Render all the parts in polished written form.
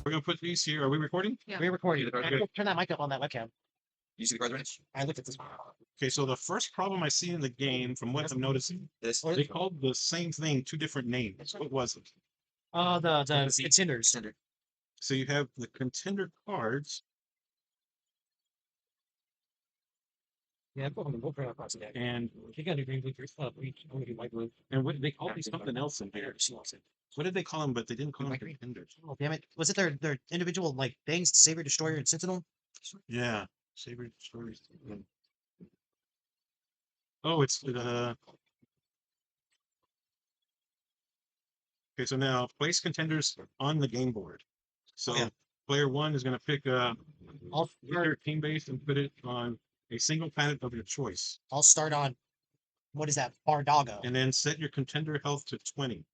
We're gonna put these here. Are we recording? Yeah. We're recording. The cards Okay. Turn that mic up on that webcam. You see the cards right? I looked at this. Okay, so the first problem I see in the game, from what I'm noticing, This. they called the same thing two different names. What was it? The Contenders. contenders. So you have the contender cards, Yeah, put them in both across the deck. and You got to green, blue, green, only do white, blue. and what they called these something else in here. What did they call them? But they didn't call them contenders. Oh damn it! Was it their individual like things? Saber, Destroyer, and Sentinel. Yeah, Saber stories. Oh, it's okay. So now place contenders on the game board. So Yeah. player one is going to pick I'll your team base and put it on a single planet of your choice, I'll start on what is that? Bardaga. and then set your contender health to 20.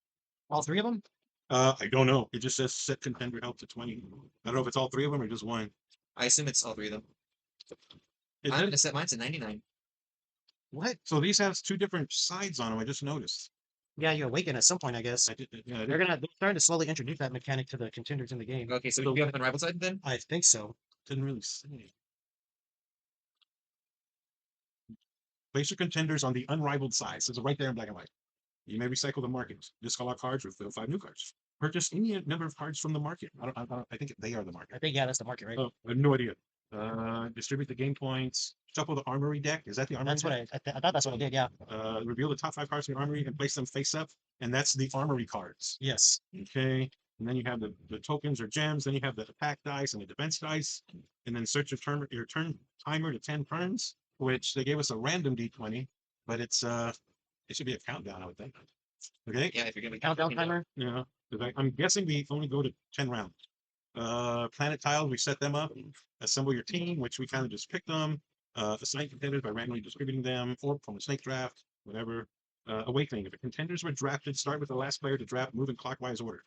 All three of them. I don't know. It just says set contender health to 20. I don't know if it's all three of them or just one. I assume it's all three of them. It I'm did- gonna set mine to 99. What? so these have two different sides on them. I just noticed. Yeah, you awaken at some point, I guess. I did, yeah, They're starting to slowly introduce that mechanic to the contenders in the game. Okay, so you have an unrivaled side then? I think so. didn't really say. Place your contenders on the unrivaled side. So it's right there in black and white. You may recycle the market. Discard out cards or fill 5 new cards. Purchase any number of cards from the market. I think they are the market. I think yeah, that's the market, right? Oh, I have no idea. Distribute the game points. Shuffle the armory deck. Is that the armory That's what deck? I thought. That's what I did. Yeah. Reveal the top 5 cards from the armory and place them face up. And that's the armory cards. Yes. Okay. And then you have the tokens or gems. Then you have the attack dice and the defense dice. And then search your turn timer to 10 turns, which they gave us a random D20, but it should be a countdown, I would think. Okay. Yeah, if you're gonna Countdown timer. Yeah. I'm guessing we only go to 10 rounds. Planet tiles, we set them up. Assemble your team, which we kind of just picked them. Assign contenders by randomly distributing them, or from a snake draft, whatever. Awakening. If the contenders were drafted, start with the last player to draft, move in clockwise order.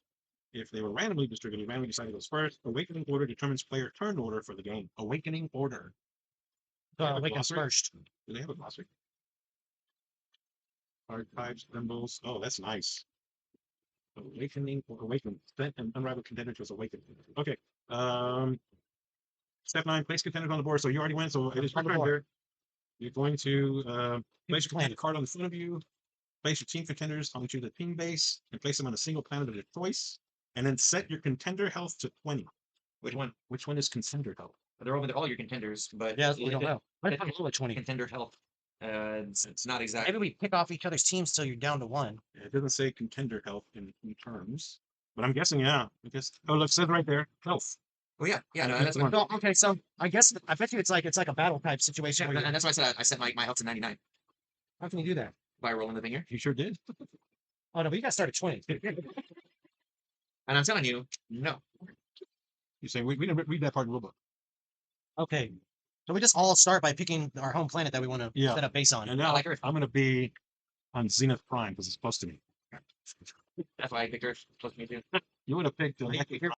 If they were randomly distributed, randomly decided goes first. Awakening order determines player turn order for the game. Awakening order. They have a Awakens glossary? first. Do they have a glossary? Archetypes, symbols. Oh, that's nice. Awakening or awaken. Spent and unrivaled contenders was awakened. Okay. Step 9, place contenders on the board. So you already went, so it is your On the turn board. here. You're going to place your plan. contender card on the front of you. Place your team contenders onto the team base and place them on a single planet of your choice. And then set your contender health to 20. Which one? Which one is contender health? They're all your contenders, but Yeah, that's what we don't know. Let's it- put a little at 20. contender health. It's not exactly. Maybe we pick off each other's teams till you're down to 1. It doesn't say contender health in terms, but I'm guessing, yeah. I guess, oh, look, it says right there, health. Oh yeah, yeah. No, Okay, that's come what, on. So, okay, so I guess I bet you it's like a battle type situation. Where and that's why I said I set my health to 99 how can you do that? by rolling the thing here. You sure did. Oh no, but you got to start at 20. And I'm telling you, no. You say we didn't read that part in the rule book. Okay, so we just all start by picking our home planet that we want to Yeah. set up base on. And now like Earth. I'm going to be on Zenith Prime because it's close to me. That's why I picked Earth. Close to me too. You would have picked I think you're-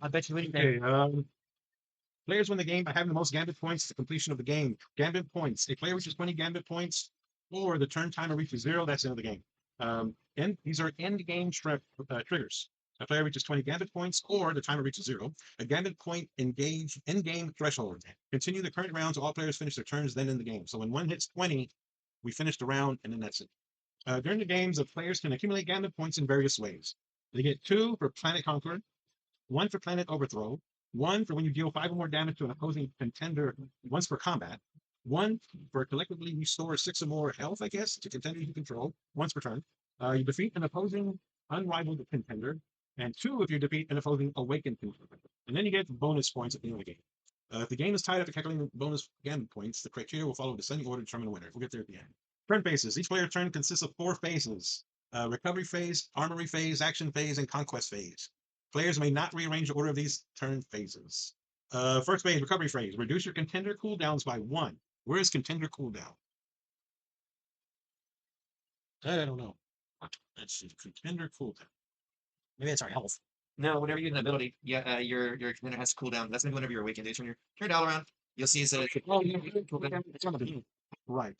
I bet you anything. Okay. Players win the game by having the most gambit points to completion of the game. Gambit points. A player reaches 20 gambit points, or the turn timer reaches 0. That's the end of the game. And these are end game triggers. A player reaches 20 gambit points, or the timer reaches 0. A gambit point engage end game threshold. Continue the current round until all players finish their turns, then in the game. So when one hits 20, we finish the round, and then that's it. During the games, the players can accumulate gambit points in various ways. They get 2 for Planet Conqueror, 1 for Planet Overthrow, 1 for when you deal 5 or more damage to an opposing contender once per combat, 1 for collectively restore 6 or more health, I guess, to contenders you control once per turn. You defeat an opposing unrivaled contender, and 2 if you defeat an opposing awakened contender. And then you get bonus points at the end of the game. If the game is tied after calculating bonus gambit points, the criteria will follow a descending order to determine the winner. We'll get there at the end. Turn phases. Each player turn consists of 4 phases: recovery phase, armory phase, action phase, and conquest phase. Players may not rearrange the order of these turn phases. First phase, recovery phase. Reduce your contender cooldowns by 1. Where is contender cooldown? I don't know. Let's see. Contender cooldown. Maybe it's our health. No, whenever you get an ability, yeah, your commander has to cool down. That's gonna be whenever you're awakened. Turn your dial around. You'll see it's Oh, yeah. It's on the beam. Right.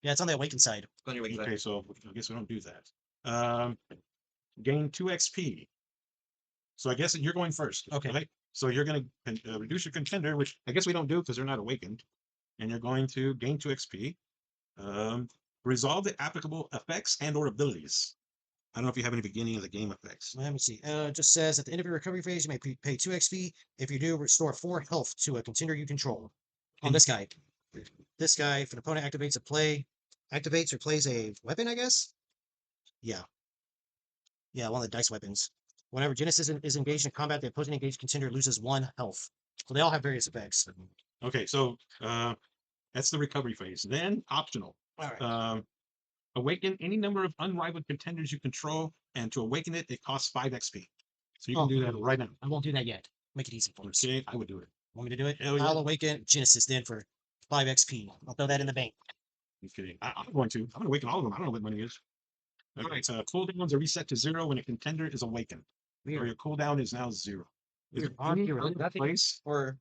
Yeah, it's on the awakened side. on your awakened Okay, side. so I guess we don't do that. Gain 2 XP. So I guess you're going first. Okay. So you're going to reduce your contender, which I guess we don't do because they're not awakened. And you're going to gain 2 XP. Resolve the applicable effects and or abilities. I don't know if you have any beginning of the game effects. Let me see. It just says at the end of your recovery phase, you may pay 2 XP. If you do, restore 4 health to a contender you control. On this guy. This guy, if an opponent activates or plays a weapon, I guess? Yeah. Yeah, one of the dice weapons. Whenever Genesis is engaged in combat, the opposing engaged contender loses 1 health. So they all have various effects. Okay, so that's the recovery phase. Then optional. All right. Awaken any number of unrivaled contenders you control, and to awaken it, it costs 5 XP. So you can do that right now. I won't do that yet. Make it easy for us. Okay, I would do it. Want me to do it? Hell yeah. I'll awaken Genesis then for 5 XP. I'll throw that in the bank. I'm kidding. I'm going to. I'm going to awaken all of them. I don't know what money is. Okay, so cooldowns are reset to 0 when a contender is awakened. Or Weird. your cooldown is now 0. Is Weird. it On any hero. other Nothing. place? Or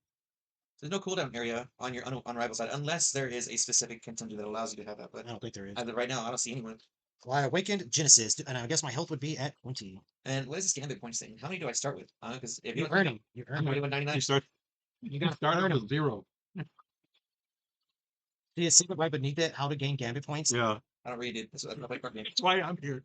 there's no cooldown area on your unrivaled side unless there is a specific contender that allows you to have that. But I don't think there is. as of right now, I don't see anyone. Well, I awakened Genesis, and I guess my health would be at 20. And what is this gambit points thing? How many do I start with? Because if You you earn them. You I'm earn them. 21.99. You start. You got to Start earn out them. with 0. Do you see right beneath it how to gain gambit points? Yeah, I don't read it. That's what I play card game. that's why I'm here.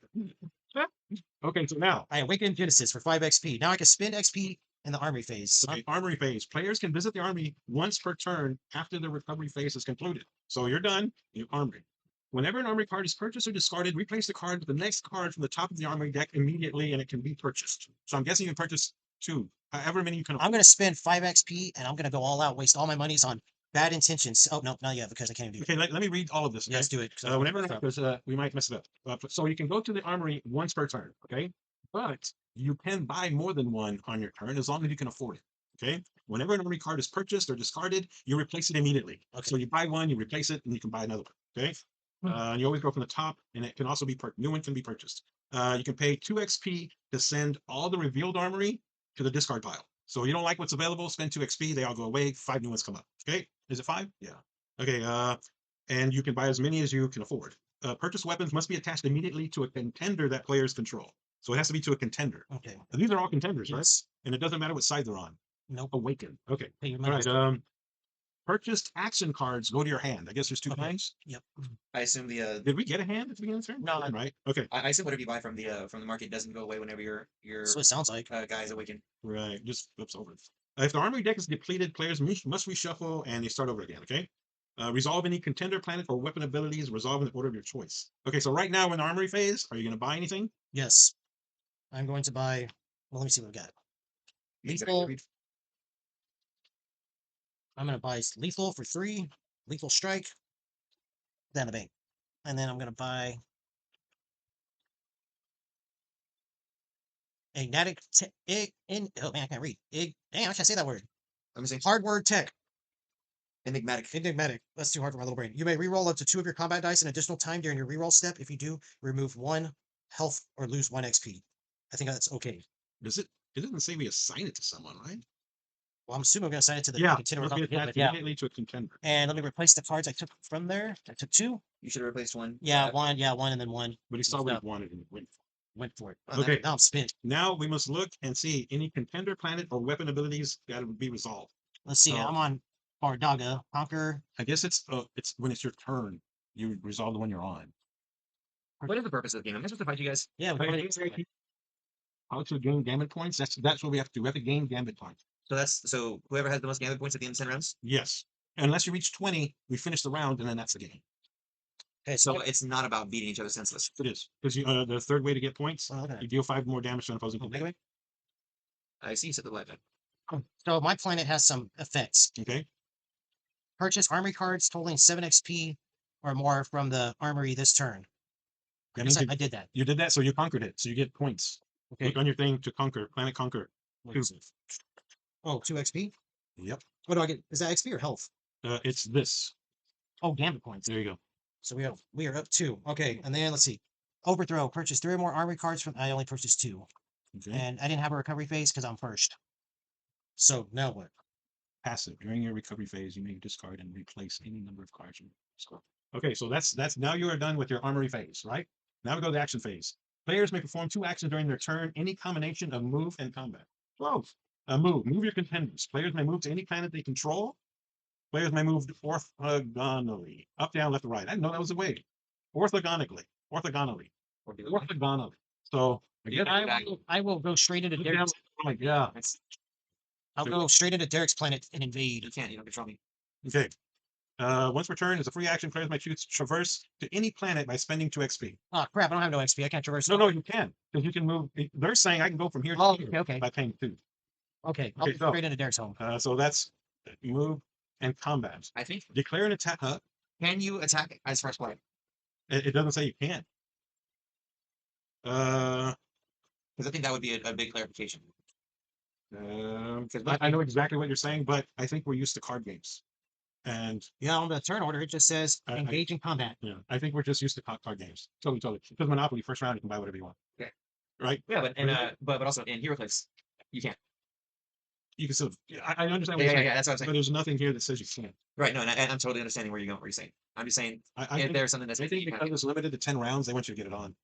Okay, so now I awakened Genesis for 5 XP. Now I can spend XP in the armory phase. okay, armory phase. Players can visit the army once per turn after the recovery phase is concluded. So you're done, you armory. Whenever an armory card is purchased or discarded, replace the card with the next card from the top of the armory deck immediately, and it can be purchased. So I'm guessing you can purchase 2, however many you can. I'm going to spend 5 XP, and I'm going to go all out, waste all my monies on bad intentions. Oh, no, not yet, because I can't even do it. Okay, let me read all of this. Yeah, Okay? let's do it. 'cause I Whenever fucked up. because we might mess it up. So you can go to the armory once per turn. Okay, but you can buy more than one on your turn as long as you can afford it. Okay, whenever an armory card is purchased or discarded, you replace it immediately. Okay. So you buy one, you replace it, and you can buy another one. Okay, and you always go from the top, and it can also be new one can be purchased. You can pay 2 XP to send all the revealed armory to the discard pile. So you don't like what's available, spend 2 XP, they all go away, 5 new ones come up. Okay, is it 5? Yeah. Okay, and you can buy as many as you can afford. Purchase weapons must be attached immediately to a contender that players control. So it has to be to a contender. Okay. And these are all contenders, right? Yes. And it doesn't matter what side they're on. Nope. Awaken. Okay. Pay your All money. right. Purchased action cards go to your hand. I guess there's 2 Okay. kinds. Yep. I assume the Did we get a hand at the beginning of the turn? No. Right. Okay. I assume whatever you buy from the market doesn't go away whenever your That's what it sounds like. guys awaken. Right. Just flips over. If the armory deck is depleted, players must reshuffle and they start over again. Okay. Resolve any contender planet or weapon abilities. Resolve in the order of your choice. Okay. So right now in the armory phase, are you going to buy anything? Yes. I'm going to buy. Well, let me see what we got. Lethal. I'm going to buy lethal for 3. Lethal strike. Down the bank. And then I'm going to buy Ignatic. Oh man, I can't read. Dang, how should I say that word? Let me see. Hard word tech. Enigmatic. Enigmatic. That's too hard for my little brain. You may reroll up to 2 of your combat dice an additional time during your reroll step. If you do, remove 1 health or lose 1 XP. I think that's okay. Does it? It doesn't say we assign it to someone, right? Well, I'm assuming I'm going to assign it to the Yeah. contender Must without be the hit, attached but yeah. immediately to a contender. And let me replace the cards I took from there. I took 2. You should have replaced one. Yeah, 1. Yeah, 1 and then 1. But he saw what Stuff. he wanted and went. Went for it. Okay. Now I'm spent. Now we must look and see any contender planet or weapon abilities that would be resolved. Let's see. So- I'm on Bardaga. Conquer. I guess it's when it's your turn, you resolve the one you're on. What is the purpose of the game? Am I supposed to fight you guys? Yeah, we But already- how to gain gambit points? That's what we have to do. We have to gain gambit points. So whoever has the most gambit points at the end of 10 rounds. Yes. Unless you reach 20, we finish the round, and then that's the game. Okay, So so it's not about beating each other senseless. It is because the third way to get points, okay. you deal 5 more damage to an opposing player. Anyway, I see. You said the light. so my planet has some effects. Okay. Purchase armory cards totaling 7 XP or more from the armory this turn. That I means guess I did that. you did that, so you conquered it. So you get points. Okay. Look on your thing to conquer, planet conquer. Let me see. Oh, 2 XP? Yep. What do I get? Is that XP or health? It's this. Oh, gambit points. There you go. So we are up 2. Okay, and then let's see. Overthrow. Purchase 3 or more armory cards from. I only purchased 2, Okay. and I didn't have a recovery phase because I'm first. So now what? Passive. During your recovery phase, you may discard and replace any number of cards from your score. Okay, so that's now you are done with your armory phase, right? Now we go to the action phase. Players may perform 2 actions during their turn, any combination of move and combat. 12. Move. Move your contenders. Players may move to any planet they control. Players may move orthogonally, up, down, left, or right. I didn't know that was a way. Orthogonally. Orthogonally. Orthogonally. So I guess I will go straight into up, down, Derek's. right, yeah. I'll go straight into Derek's planet and You invade. can't. You don't control me. Okay. Once per turn is a free action. Players may choose to traverse to any planet by spending 2 XP. Oh crap! I don't have no XP. I can't traverse. No, you can. Because you can move. They're saying I can go from here to Oh, here okay. by paying 2. Okay, I'll Okay, go so- straight into Derek's home. So that's move and combat. I think. Declare an attack. Can you attack as first player? It doesn't say you can. Because I think that would be a big clarification. I know exactly what you're saying, but I think we're used to card games. And Yeah, on the turn order, it just says I- engage in combat. yeah, I think we're just used to card games. Totally. Because Monopoly, first round, you can buy whatever you want. Okay. Right? Yeah, but Really? but also in HeroClix, you can't. You can still. I understand what Yeah, you're saying. that's what I'm saying. But there's nothing here that says you can't. Right. No, and I'm totally understanding where you're saying. I'm just saying I if think, there's something that's I think you can't because do. it's limited to 10 rounds, they want you to get it on.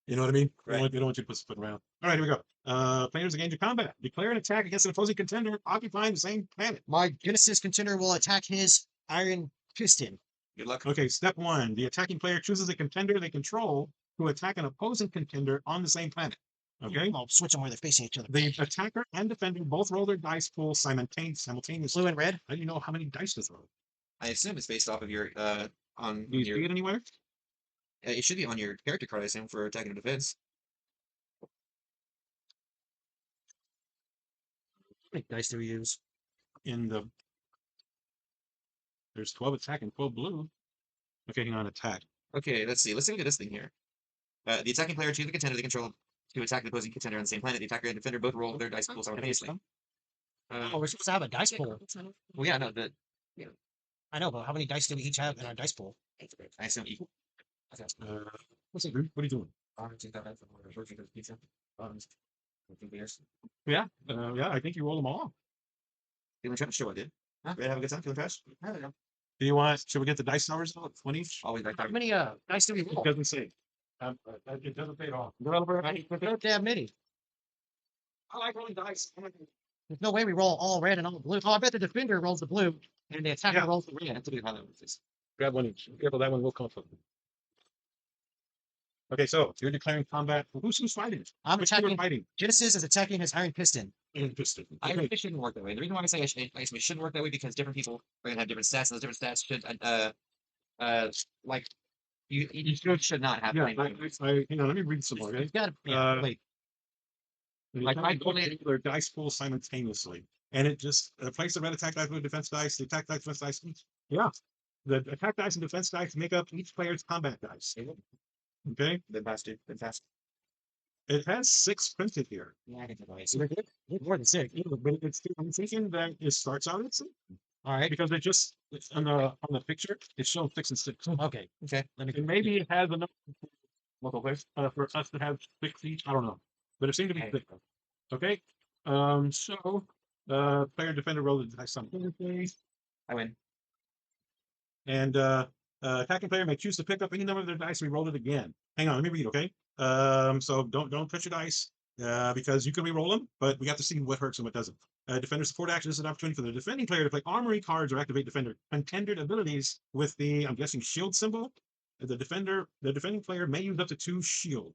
You know what I mean? Right. They don't want you to put foot around. All right, here we go. Players engage in combat. Declare an attack against an opposing contender occupying the same planet. My Genesis contender will attack his Iron Piston. Good luck. Okay, step 1. The attacking player chooses a contender they control to attack an opposing contender on the same planet. Okay? I'll switch them where they're facing each other. The attacker and defender both roll their dice pool simultaneously. Blue and red. How do you know how many dice to throw? I assume it's based off of your on Do you your. see it anywhere? It should be on your character card, I assume, for attacking and defense. How many dice do we use? In the There's 12 attack and 12 blue. Okay, hang on, attack. Okay, let's see. Let's look at this thing here. The attacking player chooses the contender they control to attack the opposing contender on the same planet. The attacker and defender both roll their dice pool simultaneously. Oh, we're supposed to have a dice pool. Well, yeah, no, I know, but how many dice do we each have in our dice pool? I assume equal. What's it, dude? What are you doing? Yeah, I think you roll them all. Feeling trash? Sure, I did. Ready to have a good time? Feeling trash? Do you want? Should we get the dice numbers out? 20 each? Always like How many dice do we It roll? doesn't say. It doesn't say at all. Developer, Not that many. I like rolling dice. There's no way we roll all red and all blue. Oh, I bet the defender rolls the blue and the attacker Yeah. rolls the red. Yeah, that's a good how that works. Grab one each. Careful, that one will come from. Okay, so you're declaring combat. Who's fighting? I'm Which two are attacking. fighting? Genesis is attacking his Iron Piston. Interesting. I Okay. think it shouldn't work that way. The reason why I say it shouldn't work that way because different people are gonna have different stats, and those different stats should like you should not have. Yeah, the same thing. hang on, let me read some more. Okay. He's got to. Yeah, Uh, wait. Like, I totally- roll their dice pool simultaneously, and it just place the red attack dice with defense dice. The attack dice, defense dice. Yeah, the attack dice and defense dice make up each player's combat dice. Okay, Then fast, dude. Then fast. it has 6 printed here. Yeah, I can take away. More than 6. Yeah, but I'm thinking that it starts out at 6 All right. because it's on the picture it shows 6 and 6. Okay. Okay. Let me. And maybe it has enough local place for us to have 6 each. I don't know, but it seemed to be Okay. 6. Okay, so player and defender roll the dice simultaneously, I win. and attacking player may choose to pick up any number of their dice. We roll it again. Hang on, let me read. Okay, so don't touch your dice because you can re-roll them, but we have to see what hurts and what doesn't. Defender support action is an opportunity for the defending player to play armory cards or activate defender contender abilities with the, I'm guessing, shield symbol. The defending player may use up to 2 shield.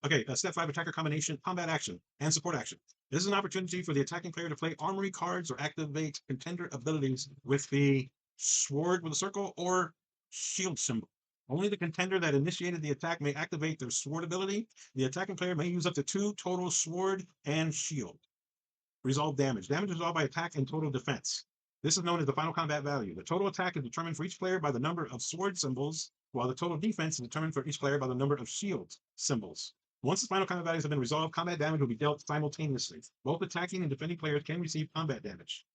Okay, step 5, attacker combination, combat action, and support action. This is an opportunity for the attacking player to play armory cards or activate contender abilities with the sword with a circle or shield symbol. Only the contender that initiated the attack may activate their sword ability. The attacking player may use up to 2 total sword and shield. Resolve damage. Damage is resolved by attack and total defense. This is known as the final combat value. The total attack is determined for each player by the number of sword symbols, while the total defense is determined for each player by the number of shield symbols. Once the final combat values have been resolved, combat damage will be dealt simultaneously. Both attacking and defending players can receive combat damage.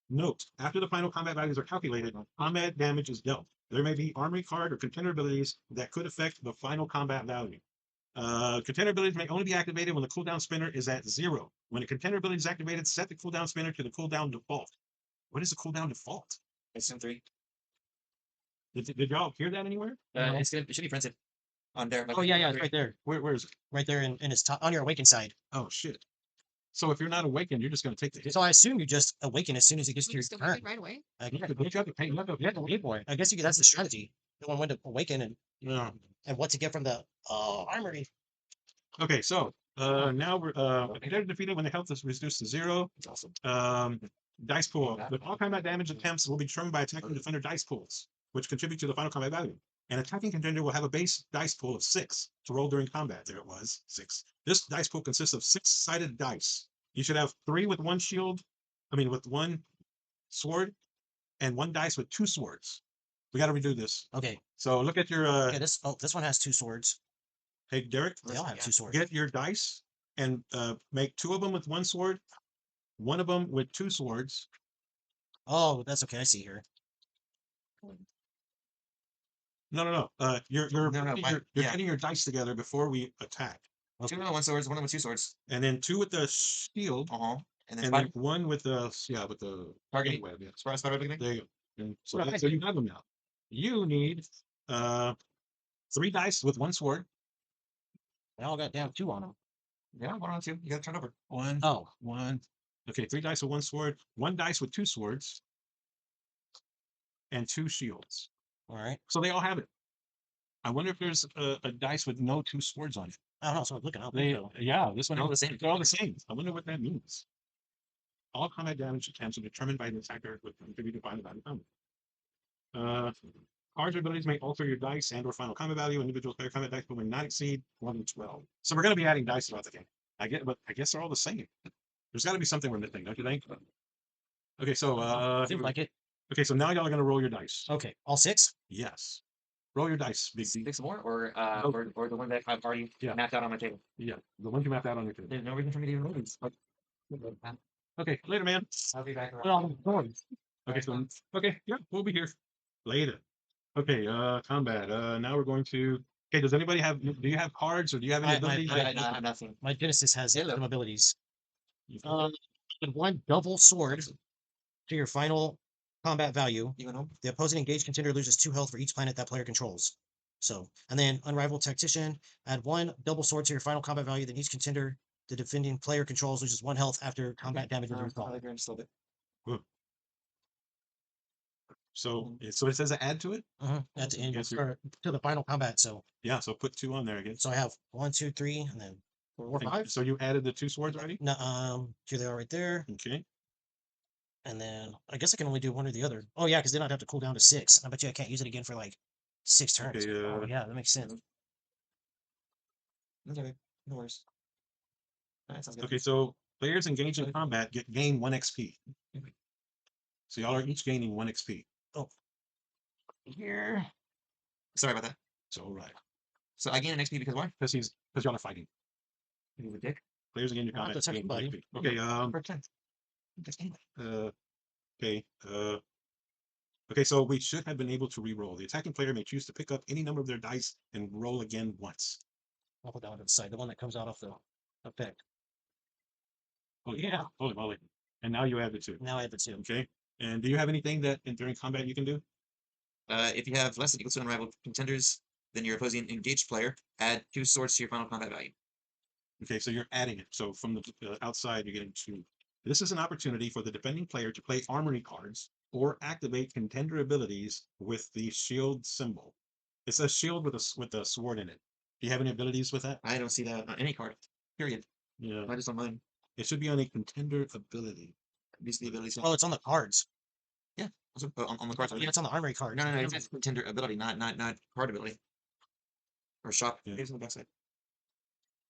Note, after the final combat values are calculated, combat damage is dealt. There may be armory card or contender abilities that could affect the final combat value. Contender abilities may only be activated when the cooldown spinner is at 0. When a contender ability is activated, set the cooldown spinner to the cooldown default. What is the cooldown default? It's Sim 3. Did y'all hear that anywhere? No. It should be printed on there. Like, Oh yeah, Sim yeah, it's 3. right there, Where is it? right there in its top on your awakened side. Oh shit. So if you're not awakened, you're just gonna take the hit. So I assume you just awaken as soon as it gets to your Still turn. right away. You have to pay. You have to pay for it. I guess that's the strategy. Knowing when to awaken Yeah. and what to get from the armory. Okay, so now we're competitor defeated when the health is reduced to 0. It's awesome. Dice pool. The all combat damage attempts will be determined by attacking defender dice pools, which contribute to the final combat value. An attacking contender will have a base dice pool of 6 to roll during combat. There it was, 6. This dice pool consists of 6-sided dice. You should have 3 with 1 shield, with 1 sword, and 1 dice with 2 swords. We got to redo this. Okay. So look at your Okay. This one has 2 swords. hey Derek, They all have 2 swords. get your dice and make 2 of them with 1 sword, 1 of them with 2 swords. Oh, that's okay. I see here. No. You're No, putting fine. you're Yeah. getting your dice together before we attack, 2 with 1 swords, 1 with 2 swords. and then 2 with the shield, Uh-huh. And then and spider, then 1 with the with the targeting. web. Yeah. Spider beginning. There you go. And so, Right. so you have them now. You need 3 dice with 1 sword. They all got down 2 on them. Yeah, 1 on 2. You gotta turn over. 1, Oh, 1. Okay, 3 dice with 1 sword, 1 dice with 2 swords, and 2 shields. all right. So they all have it. I wonder if there's a dice with no 2 swords on it. I don't know. So I'm looking up. Yeah, this one They're all the same. They're all the same. I wonder what that means. All combat damage attempts are determined by the attacker with contributed by the value combat. Cards or abilities may alter your dice and/or final combat value. Individual player combat dice will not exceed 1 than 12. So we're going to be adding dice throughout the game. But I guess they're all the same. There's got to be something we're missing, don't you think? Okay, so Seems like it. okay, so now y'all are going to roll your dice. Okay. All 6. Yes, roll your dice, Big D. 6 more, or No. or the one that I've already Yeah. mapped out on my table. Yeah, the ones you mapped out on your table. There's no reason for me to even roll these. Okay, later, man. I'll be back around. Okay, so yeah, we'll be here later. Okay, combat. Now we're going to. Okay, does anybody have? Do you have cards or do you have any abilities? I have nothing. My Genesis has Hello. some abilities. You- And 1 double sword to your final combat value. Even though The opposing engaged contender loses 2 health for each planet that player controls. So, and then Unrivaled Tactician, add 1 double sword to your final combat value. Then each contender the defending player controls loses 1 health after combat damage is I resolved. like just a little bit. So it says add to it. At the end Yes, or to the final combat. So, Yeah, so put 2 on there again. I have 1, 2, 3, and then 4, And 5. So you added the 2 swords already. No, here they are right there. Okay. And then I guess I can only do one or the other. Oh yeah, because then I'd have to cool down to 6. I bet you I can't use it again for like 6 turns. Okay, Oh yeah, that makes sense. Okay, no worries. Alright, sounds good. Okay, so players engaged in combat gain 1 XP. So y'all are each gaining 1 XP. Here. Sorry about that. So all right, So I gain an XP because why? because y'all are fighting. He's a dick. Players engaged in Not combat the second gain 1 buddy. XP. Okay. Pretend. Just anyway. Okay. Okay, so we should have been able to re-roll. The attacking player may choose to pick up any number of their dice and roll again once. I'll put that one to the side. The one that comes out of the effect. Oh yeah, holy moly! And now you add the 2. Now I have the 2. Okay. And do you have anything that during combat you can do? If you have less than equal to unrivaled contenders than your opposing engaged player, add 2 swords to your final combat value. Okay, so you're adding it. So from the outside, you're getting 2. This is an opportunity for the defending player to play armory cards or activate contender abilities with the shield symbol. It says shield with a sword in it. Do you have any abilities with that? I don't see that on any card. Period. Yeah. Not just on mine. It should be on a contender ability. These are the abilities. Oh, it's on the cards. On the cards. Yeah, it's on the armory card. No, it's contender ability, not card ability. Or shop. Yeah. Here's on the backside.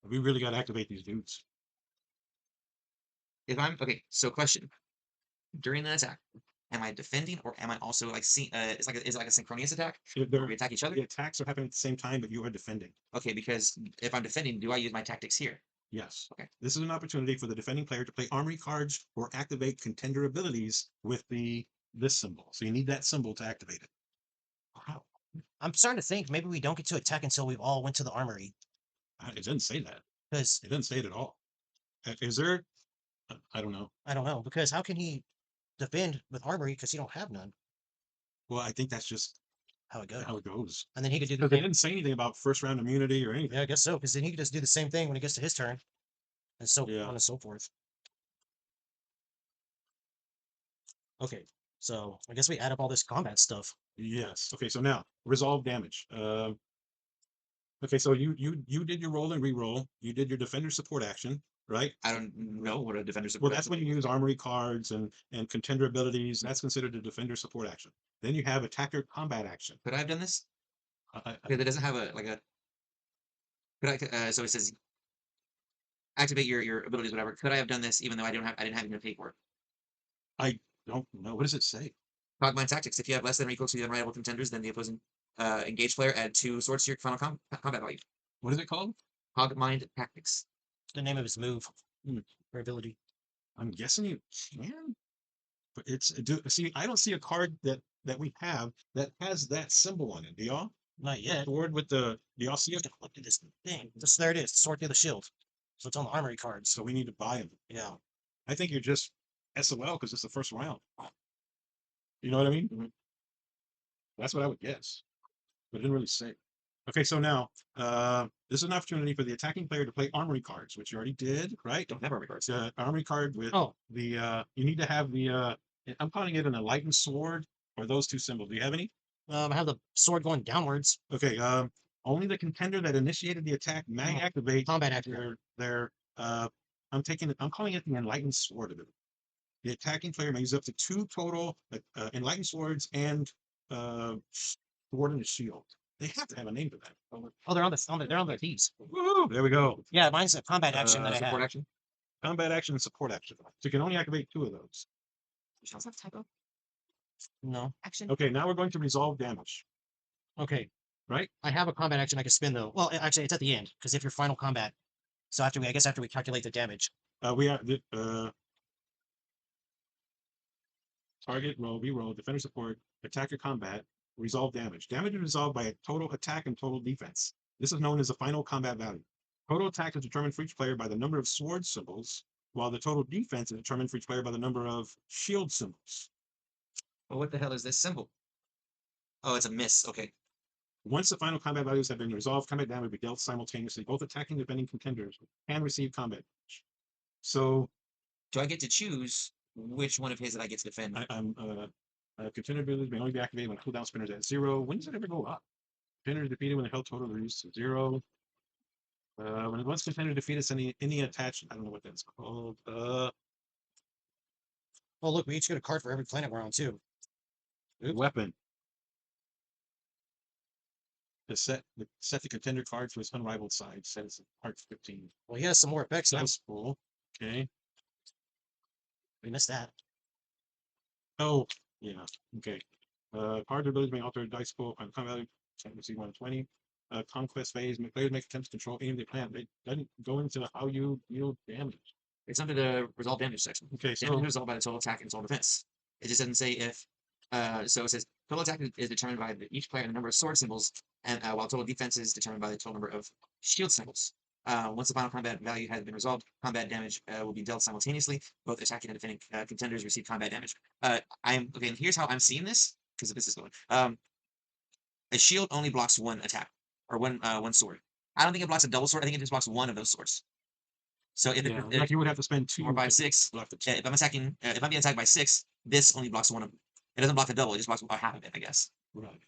We really got to activate these dudes. If I'm okay, so question: during the attack, am I defending or am I also like is it like a synchronous attack? If Where we attack each other? the attacks are happening at the same time, but you are defending. Okay, because if I'm defending, do I use my tactics here? Yes. Okay. This is an opportunity for the defending player to play armory cards or activate contender abilities with this symbol. So you need that symbol to activate it. Wow. I'm starting to think maybe we don't get to attack until we all went to the armory. It doesn't say that. Because It doesn't say it at all. Is there? I don't know. I don't know. Because how can he defend with armory? Because he don't have none. Well, I think that's just How it goes. how it goes. And then he could do the Because they same. didn't say anything about first round immunity or anything. Yeah, I guess so. Because then he could just do the same thing when it gets to his turn, and so Yeah. on and so forth. Okay, so I guess we add up all this combat stuff. Yes. Okay. So now resolve damage. Okay. So you did your roll and re-roll. You did your defender support action, right? I don't know what a defender Well, support. that's when you use armory cards and contender abilities. That's considered a defender support action. Then you have attacker combat action. Could I have done this? I- Because it doesn't have a like a. Could I? So it says activate your abilities, whatever. Could I have done this even though I didn't have even pay for it? I don't know. What does it say? Cogmind tactics. If you have less than or equal to the unrivaled contenders, then the opposing engaged player add 2 swords to your final combat value. What is it called? Cogmind tactics. The name of his move Hmm. or ability. I'm guessing you can, but see. I don't see a card that we have that has that symbol on it. Do y'all? Not yet. Sword with the. Do y'all see it? Look at this thing. This, there it is. Sword through the shield. So it's on the armory cards. So we need to buy them. Yeah. I think you're just SOL because it's the first round. You know what I mean? Mhm. That's what I would guess, but it didn't really say. Okay, so now this is an opportunity for the attacking player to play armory cards, which you already did, right? Don't have armor cards. The armory card with Oh, the you need to have the I'm calling it an enlightened sword or those two symbols. Do you have any? I have the sword going downwards. Okay, only the contender that initiated the attack may Oh, activate combat activate. their I'm calling it the enlightened sword ability. The attacking player may use up to 2 total enlightened swords and sword and a shield. They have to have a name for that. Oh, they're on the these. Woo, there we go. Yeah, mine's a combat action that I Support have. action. Combat action and support action. So you can only activate 2 of those. Which also have typo No. action. Okay, now we're going to resolve damage. Okay. Right? I have a combat action I can spin though. Well, actually, it's at the end because if you're final combat. So I guess after we calculate the damage. We have the target, roll, re-roll, defender support, attacker combat, resolve damage. Damage is resolved by a total attack and total defense. This is known as the final combat value. Total attack is determined for each player by the number of sword symbols, while the total defense is determined for each player by the number of shield symbols. Well, what the hell is this symbol? Oh, it's a miss. Okay. Once the final combat values have been resolved, combat damage will be dealt simultaneously. Both attacking and defending contenders can receive combat damage. So Do I get to choose which one of his that I get to defend? I'm contender abilities may only be activated when cooldown spinners at 0. When does it ever go up? Contender is defeated when the health total reduces to 0. When once contender defeats any attached, I don't know what that's called. Oh, look, we each get a card for every planet we're on too. Oops. Weapon. Set the contender card to its unrivaled side. Set its part 15. Well, he has some more effects now. That's cool. Okay. We missed that. Oh, yeah. Okay. Card abilities may alter dice pool on combat value. See 120. Conquest phase. Players make attempts to control any of the plan. It doesn't go into how you deal damage. It's under the resolve damage section. Okay, Damage so is resolved by the total attack and total defense. It just doesn't say if. So it says total attack is determined by each player and the number of sword symbols, and while total defense is determined by the total number of shield symbols. Once the final combat value has been resolved, combat damage will be dealt simultaneously. Both attacking and defending contenders receive combat damage. I'm okay. And here's how I'm seeing this because this is going. A shield only blocks 1 attack or one sword. I don't think it blocks a double sword. I think it just blocks 1 of those swords. So if, yeah, if like you would have to spend 2 4, 5, 6. block the 2. If I'm attacking, if I'm being attacked by 6, this only blocks 1 of them. It doesn't block the double. It just blocks half of it, I guess. Right.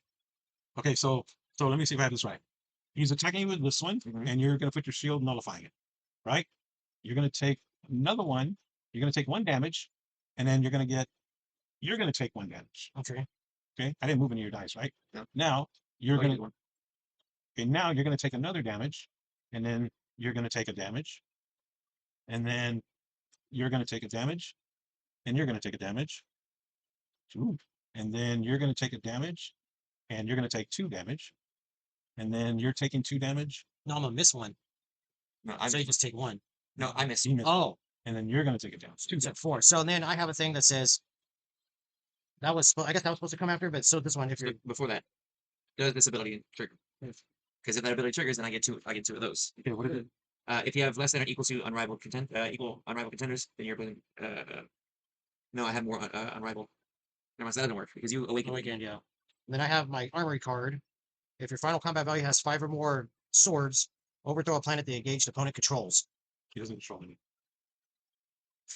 Okay, so let me see if I have this right. He's attacking you with this one, Mhm. and you're going to put your shield nullifying it, right? You're going to take another one. You're going to take 1 damage, and then you're going to take 1 damage. Okay. Okay, I didn't move any of your dice, right? No. Now you're Oh, going you to won. okay. Now you're going to take another damage, and then you're going to take a damage, and then you're going to take a damage, and you're going to take a damage. Ooh. And then you're going to take a damage, and you're going to take 2 damage, and then you're taking 2 damage. No, I'm gonna miss one. No, I'm So you just take 1. No, I missed. You missed. Oh, And then you're going to take it down. It's 2 2 down. and 4. So then I have a thing that says that was. I guess that was supposed to come after, but so this one, if you're But before that, does this ability trigger? Because if that ability triggers, then I get two. I get two of those. Okay, what is it? If you have less than or equal to equal unrivaled contenders, then you're playing. No, I have more unrivaled. Never mind, so that doesn't work because you awaken. weekend, yeah. And then I have my armory card. If your final combat value has 5 or more swords, overthrow a planet the engaged opponent controls. He doesn't control any.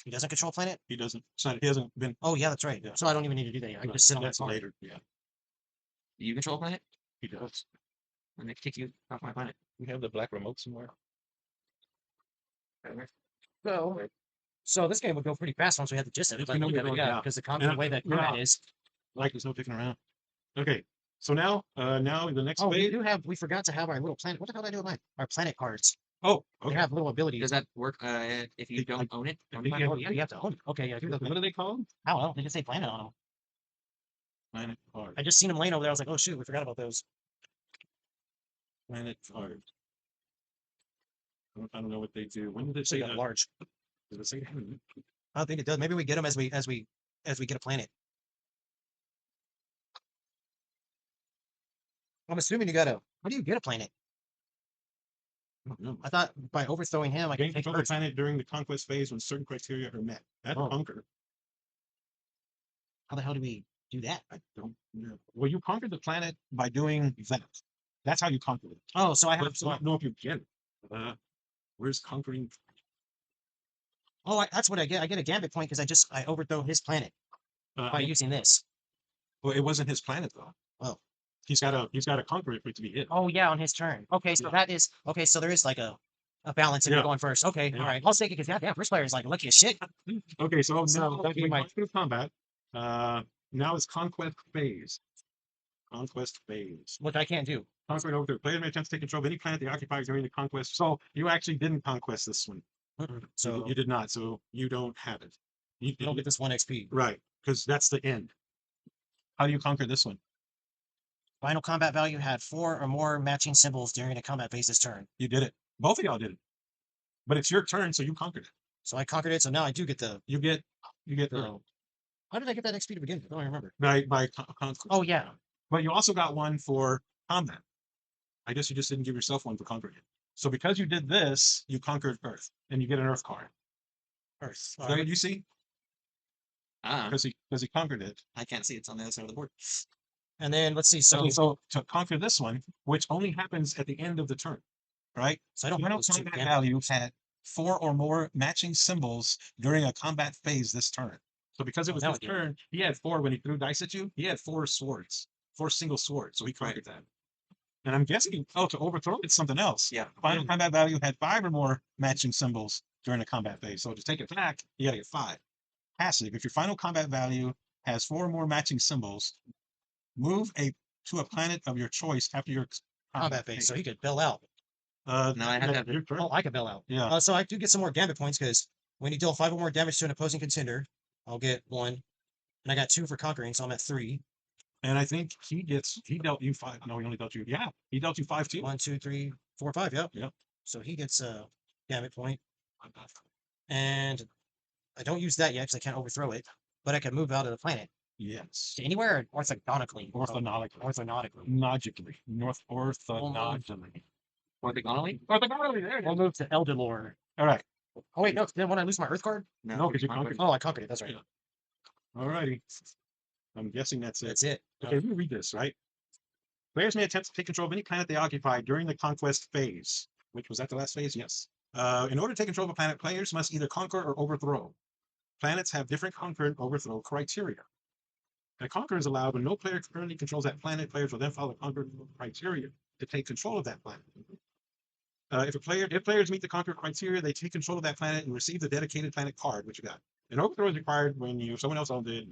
He doesn't control planet? He doesn't. It's not, he hasn't been. Oh, yeah, that's right. Yeah. So I don't even need to do that yet. I can just sit on that That's card. later. Yeah, Do you control a planet? he does. And they kick you off my planet. We have the black remote somewhere. So this game would go pretty fast once we had the gist of it. If But we know look we're at it, going yeah, down. because the Yeah, way that yeah. combat is. Like there's no picking around. Okay, so now the next Oh, phase. we forgot to have our little planet. What the hell did I do with mine? Our planet cards. Oh, They okay. have little abilities. Does that work if you Think don't like- own it? I Own think the you planet? Oh, yeah, you have to own it. Okay, yeah, do What the. do they call them? I don't know. They just say planet on them. Planet card. I just seen them laying over there. I was like, oh shoot, we forgot about those. Planet card. I don't know what they do. When did it So say you got that? large. Does it say that? I don't think it does. Maybe we get them as we get a planet. I'm assuming you gotta. How do you get a planet? I don't know. I thought by overthrowing him, I Gain could take control of the Earth. planet during the conquest phase when certain criteria are met. That's Oh. conquer. How the hell do we do that? I don't know. Well, you conquered the planet by doing that. That's how you conquered it. Oh, so I But have. I don't know if you get it. Where's conquering? Oh, that's what I get. I get a gambit point because I overthrow his planet by using this. Well, it wasn't his planet though. Oh. He's got to conquer it for it to be hit. Oh yeah, on his turn. Okay, so Yeah. that is okay. So there is like a balance if Yeah. you're going first. Okay, Yeah. all right. I'll take it because yeah, first player is like lucky as shit. Okay, so So now that'd be we my- went through combat. Now it's conquest phase. Conquest phase. Which I can't do. Conquering over. Players may attempt to take control of any planet they occupy during the conquest. So you actually didn't conquest this one. So You did not. So you don't have it. You you don't get this 1 XP. right, because that's the end. How do you conquer this one? Final combat value had 4 or more matching symbols during a combat phase this turn. You did it. Both of y'all did it. But it's your turn, so you conquered it. So I conquered it. So now I do get the. You get the How did I get that XP to begin with? I don't remember. by conquest. Oh yeah. But you also got one for combat. I guess you just didn't give yourself one for conquering it. So because you did this, you conquered Earth, and you get an Earth card. Earth. There you see, Ah, because he conquered it. I can't see. It's on the other side of the board. And then let's see. So Okay, so to conquer this one, which only happens at the end of the turn, right? so I don't Final know those two. combat Yeah. value had 4 or more matching symbols during a combat phase this turn. So because it was That his was good. turn, he had 4 when he threw dice at you. He had 4 swords, 4 single swords. So he conquered that. And I'm guessing, to overthrow it's something else. Yeah. Final combat value had 5 or more matching symbols during the combat phase. So to take it back, you gotta get 5. Passive. If your final combat value has 4 or more matching symbols, move to a planet of your choice after your Combat phase. So he could bail out. No, I have to have your turn. Oh, I could bail out. Yeah. So I do get some more gambit points because when you deal 5 or more damage to an opposing contender, I'll get 1. And I got 2 for conquering, so I'm at 3. And I think he dealt you 5. No, he only dealt you. Yeah, he dealt you 5 too. 1, 2, 3, 4, 5. Yep. Yep. So he gets a gambit point. And I don't use that yet because I can't overthrow it. But I can move out of the planet Yes. to anywhere orthogonically. Orthogonically. Orthogonically. Logically. Orthogonally. Orthogonally? Orthogonally. There it We'll is. move to Eldilore. All right. Oh wait, no. Then when I lose my Earth card? No, 'cause you conquered. Oh, I conquered it. That's right. Yeah. All righty. I'm guessing that's it. That's it. Okay, let me read this, right? Players may attempt to take control of any planet they occupy during the conquest phase. Which was that the last phase? Yes. In order to take control of a planet, players must either conquer or overthrow. Planets have different conquer and overthrow criteria. A conquer is allowed when no player currently controls that planet. Players will then follow the conquer criteria to take control of that planet. If players meet the conquer criteria, they take control of that planet and receive the dedicated planet card, which you got. An overthrow is required when someone else owned it.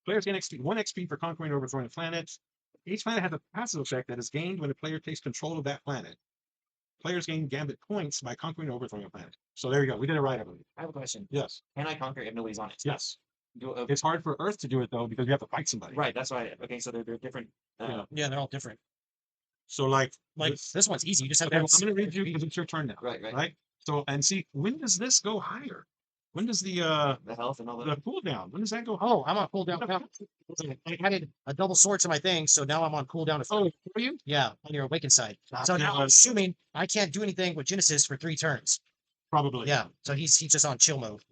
Players gain 1 XP for conquering or overthrowing a planet. Each planet has a passive effect that is gained when a player takes control of that planet. Players gain gambit points by conquering or overthrowing a planet. So there you go. We did it right, I believe. I have a question. Yes. Can I conquer if nobody's on it? Yes. Do, It's hard for Earth to do it though because you have to fight somebody. right. That's why. Okay, so they're different. Yeah. Yeah, they're all different. So like Like this one's easy. You just have okay, to well, I'm going to read you because it's your turn now. Right. Right. So, and see, when does this go higher? When does the health and all the that. cooldown? When does that go? Oh, I'm on cooldown now. I added a double sword to my thing, so now I'm on cooldown. Oh, for you? Yeah, on your awakened side. So now I'm assuming I can't do anything with Genesis for 3 turns. Probably. Yeah, so he's just on chill mode.